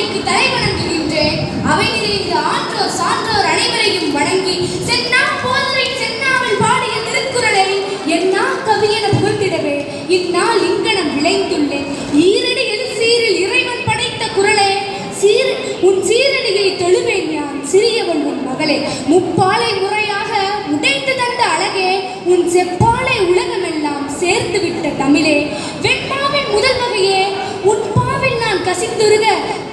அன்னைக்கு தலை வணங்குகின்றேன். அவை நிறைந்த ஆன்றோர் சான்றோர் அனைவரையும் வணங்கி சென்னா போதரை சென்னாவில் பாடிய திருக்குறளை என்னா கவியென புகழ்ந்திடவே இந்நாள் இங்கனம் விளைந்துள்ளேன். ஈரடி எழு சீரில் இறைவன் படைத்த குறளே, உன் சீரடியை தொழுவேன் யான் சிறியவள் உன் மகளே. முப்பாலை முறையாக உடைத்து தந்த அழகே, உன் செப்பாலை உலகமெல்லாம் சேர்த்து விட்ட தமிழே. வெண்பாவின் முதல் வகையே, உன் பாவில் நான் கசிந்துருக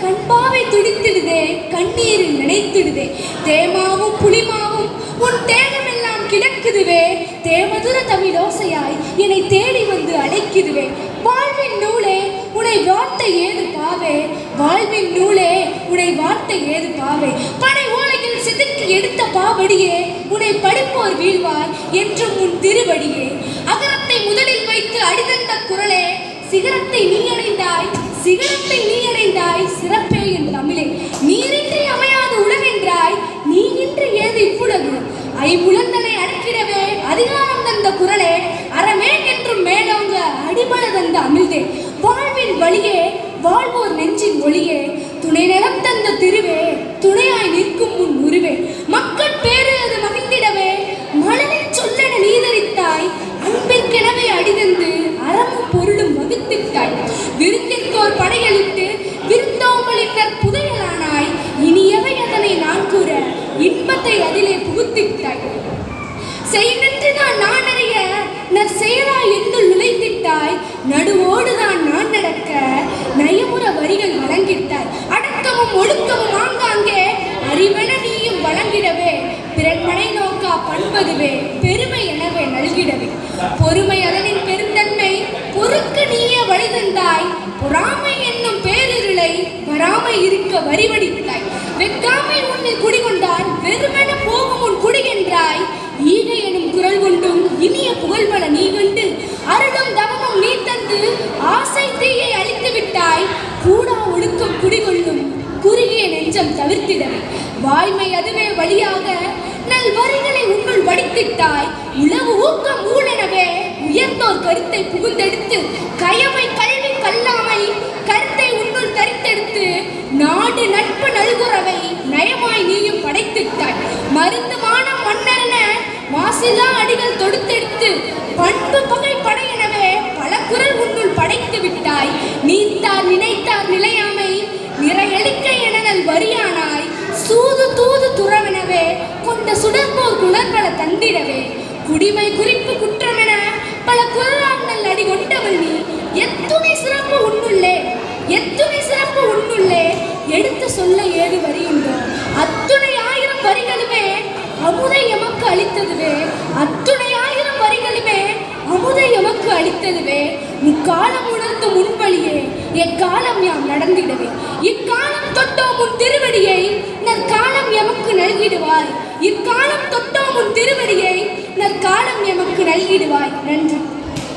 கண்பாவை துடித்திடுதே, கண்ணீரில் நினைத்திடுதே. தேமாவும் புளிமாவும் உன் தேகமெல்லாம் கிடக்குதுவே, தேமதுர தமிழோசையாய் என்னை தேடி வந்து அழைக்குதுவே. வாழ்வின் நூலே உனை வார்த்தை ஏது பாவே, வாழ்வின் நூலே உனை வார்த்தை ஏது பாவே. படை ஓலையில் செதுக்கி எடுத்த பாவடியே, உனை படிப்போர் வீழ்வார் என்றும் உன் திருவடியே. அகரத்தை முதலில் வைத்து அடிதந்த குறளே, சிகரத்தை நீ அடைந்தாய் சிகரத்தை நீ அடைந்தாய் சிறப்பே என் தமிழே. நீரின்றி அமையாது உலகென்றாய், நீ இன்றி ஏது இவ்வுலகு. ஐம்புலன்களை அடக்கிடவே அதிகாரம் தந்த குறளே, அறமே என்றும் மேலோங்க அடிபட தந்த அமிழ்தே. வாழ்வின் வழியே வாழ்வோர் நெஞ்சின் ஒளியே, துணை நிலம் தந்த திருவே, துணையாய் நிற்கும் முன் உருவே. மக்கள் பேரு அது மகிழ்ந்திடவே மலரில் சொல்லென நீதரித்தாய், அன்பிற்கெனவே அடிதந்து அறமும் பொருளும் வகுத்திட்டாய். விருந்திற்கோர் படையளித்து விருந்தோம்பலினர் புதையலானாய், இனியவை அதனை நான் கூற இன்பத்தை அதிலே புகுத்திட்டாய். செய்நின்றுதான் நான் அறிய நற்செயலாய் என்னுள் நுழைத்திட்டாய், நடுவோடுதான் நான் நடக்க நயமுற வரிகள் வழங்கிட்டாய். அடக்கமும் ஒழுக்கமும் ஆங்காங்கே அறிவென நீயும் வழங்கிடவே, பிறன்மனை நோக்கா பண்பதுவே பெருமை எனவே நல்கிடவே. பொறுமை அதனின் பெருந்தன்மை பொறுக்க நீயே வழிதந்தாய், பொறாமை என்னும் பேரிருளை வராமை இருக்க வரிவடித்தாய். வெக்காமை உன்னில் குடிகொண்டால் வெறுமென போகும் உன் குடி என்றாய், ஈகை எனும் குரல் கொண்டும் இனிய புகழ்பல நீ கண்டு அருளும் தவமும் நீ தந்து ஆசை தீயை அழித்து விட்டாய். கூடா ஒழுக்கம் குடிகொள்ளும் குறுகிய நெஞ்சம் தவிர்த்திடவே, வாய்மை அதுவே வழியாக நல் வரிகளை உன்னுள் வடித்திட்டாய். உளவு ஊக்கம் ஊழெனவே உயர்ந்தோர் கருத்தை புகுந்தெடுத்து கயமை கல்வி கல்லாமை கருத்தை உன்னுள் தரித்தெடுத்து நாடு நட்பு நல்குறவை நயமாய் நீயும் படைத்திட்டாய். மருந்து மானம் மன்னரென மாசிலா அடிகள் தொடுத்தெடுத்து பண்பு பகை படையெனவே பல குரல் உன்னுள் படைத்து விட்டாய். நீத்தார் நினைத்தார் நிலையாமை நிறையளிக்க எனல் வரியானாய், சூது தூது துறவெனவே கொண்ட சுடற்போர் குணர்பல தந்திடவே. குடிமை குறிப்பு குற்றமென பல குரலால் அடி கொண்டவள் நீ, எத்துணை சிறப்பு உன்னுள்ளே எத்துணை சிறப்பு உன்னுள்ளே எடுத்து சொல்ல ஏது வரியுண்டோ. அத்துணை ஆயிரம் வரிகளுமே அமுதை எமக்கு அளித்ததுவே, அத்துணை ஆயிரம் வரிகளுமே அமுதை எமக்கு அளித்ததுவே. முக்காலம் உணர்ந்து முன்வழியே எக்காலம் யாம் நடந்திடவே, இக்காலம் தொட்டோம் உன் திருவடியை நற்காலம் எமக்கு நல்கிடுவாய். இக்காலம் தொட்டோம் உன் திருவடியை நற்காலம் எமக்கு நல்கிடுவாய். நன்றி.